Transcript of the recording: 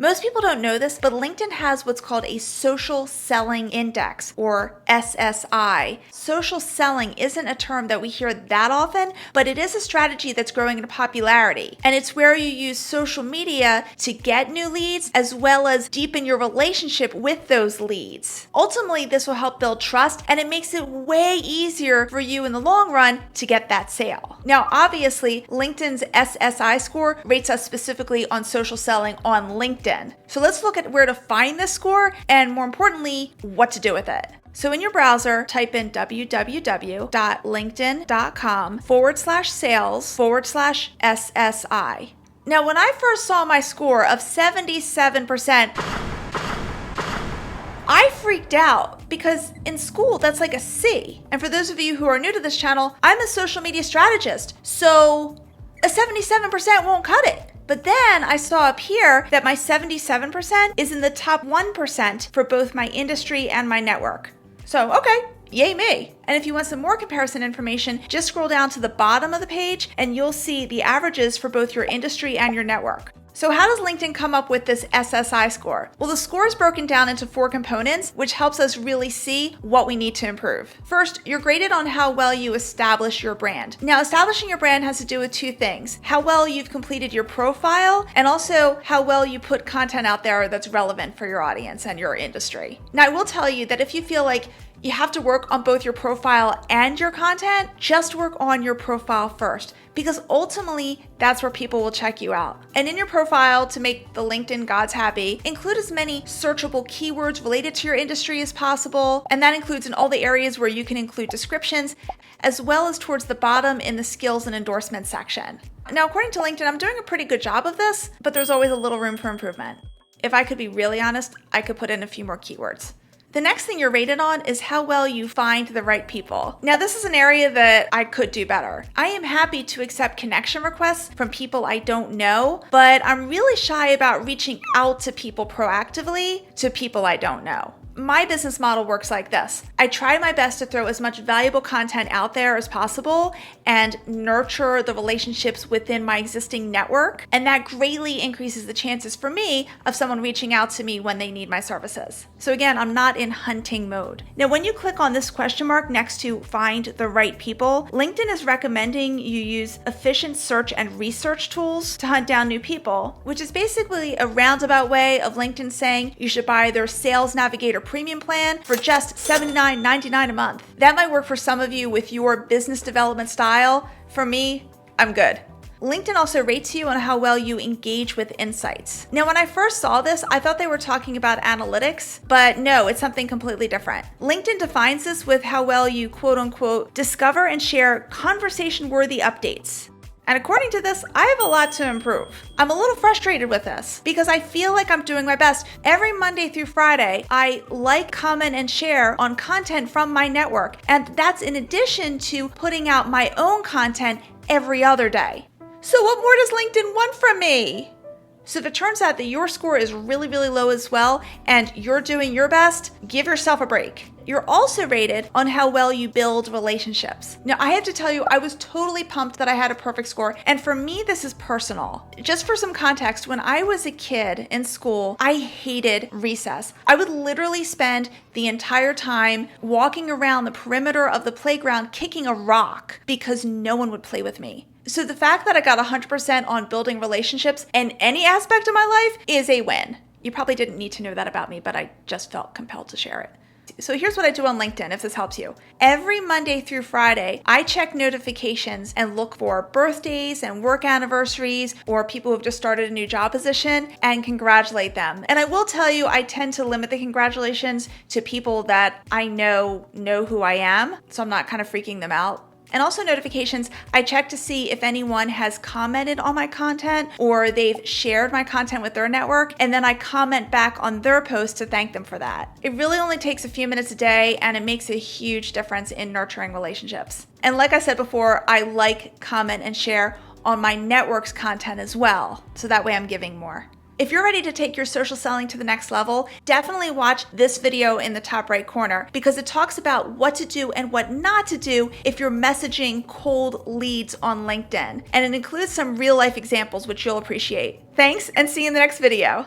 Most people don't know this, but LinkedIn has what's called a social selling index, or SSI. Social selling isn't a term that we hear that often, but it is a strategy that's growing in popularity. And it's where you use social media to get new leads as well as deepen your relationship with those leads. Ultimately, this will help build trust, and it makes it way easier for you in the long run to get that sale. Now, obviously, LinkedIn's SSI score rates us specifically on social selling on LinkedIn. So let's look at where to find this score and, more importantly, what to do with it. So in your browser, type in www.linkedin.com/sales/SSI. Now, when I first saw my score of 77%, I freaked out because in school, that's like a C. And for those of you who are new to this channel, I'm a social media strategist. So a 77% won't cut it. But then I saw up here that my 77% is in the top 1% for both my industry and my network. So, okay, yay me. And if you want some more comparison information, just scroll down to the bottom of the page and you'll see the averages for both your industry and your network. So how does LinkedIn come up with this SSI score? Well, the score is broken down into 4 components, which helps us really see what we need to improve. First, you're graded on how well you establish your brand. Now, establishing your brand has to do with 2 things: how well you've completed your profile, and also how well you put content out there that's relevant for your audience and your industry. Now, I will tell you that if you feel like you have to work on both your profile and your content, just work on your profile first, because ultimately that's where people will check you out. And in your profile, to make the LinkedIn gods happy, include as many searchable keywords related to your industry as possible. And that includes in all the areas where you can include descriptions, as well as towards the bottom in the skills and endorsements section. Now, according to LinkedIn, I'm doing a pretty good job of this, but there's always a little room for improvement. If I could be really honest, I could put in a few more keywords. The next thing you're rated on is how well you find the right people. Now, this is an area that I could do better. I am happy to accept connection requests from people I don't know, but I'm really shy about reaching out to people proactively to people I don't know. My business model works like this. I try my best to throw as much valuable content out there as possible and nurture the relationships within my existing network. And that greatly increases the chances for me of someone reaching out to me when they need my services. So again, I'm not in hunting mode. Now, when you click on this question mark next to find the right people, LinkedIn is recommending you use efficient search and research tools to hunt down new people, which is basically a roundabout way of LinkedIn saying you should buy their Sales Navigator premium plan for just $79.99 a month. That might work for some of you with your business development style. For me, I'm good. LinkedIn also rates you on how well you engage with insights. Now, when I first saw this, I thought they were talking about analytics, but no, it's something completely different. LinkedIn defines this with how well you quote unquote discover and share conversation-worthy updates. And according to this, I have a lot to improve. I'm a little frustrated with this because I feel like I'm doing my best. Every Monday through Friday, I like, comment, and share on content from my network. And that's in addition to putting out my own content every other day. So what more does LinkedIn want from me? So if it turns out that your score is really, really low as well, and you're doing your best, give yourself a break. You're also rated on how well you build relationships. Now, I have to tell you, I was totally pumped that I had a perfect score. And for me, this is personal. Just for some context, when I was a kid in school, I hated recess. I would literally spend the entire time walking around the perimeter of the playground kicking a rock because no one would play with me. So the fact that I got 100% on building relationships in any aspect of my life is a win. You probably didn't need to know that about me, but I just felt compelled to share it. So here's what I do on LinkedIn, if this helps you. Every Monday through Friday, I check notifications and look for birthdays and work anniversaries or people who have just started a new job position and congratulate them. And I will tell you, I tend to limit the congratulations to people that I know who I am, so I'm not kind of freaking them out. And also notifications, I check to see if anyone has commented on my content or they've shared my content with their network, and then I comment back on their post to thank them for that. It really only takes a few minutes a day, and it makes a huge difference in nurturing relationships. And like I said before, I like, comment, and share on my network's content as well, so that way I'm giving more. If you're ready to take your social selling to the next level, definitely watch this video in the top right corner because it talks about what to do and what not to do if you're messaging cold leads on LinkedIn. And it includes some real life examples which you'll appreciate. Thanks, and see you in the next video.